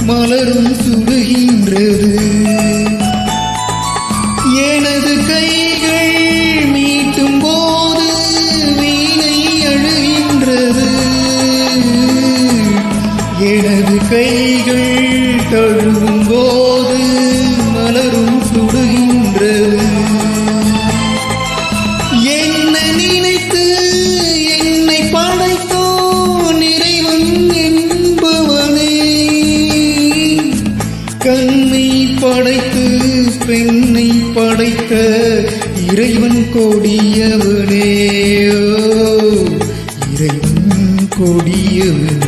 மலரும் சுடுகின்றது. எனது கைகள் மீட்டும் போது வீணை அழுகின்றது. எனது கைகள் தழுவும் போது மலரும் சுடுகின்றது. என்ன நினைத்து என்னை படைத்தோன் இறைவன் என்பவனே, கண்ணை படைத்து பெண்ணை படைத்த இறைவன் கொடியவனே. இறைவன் கொடியவன்.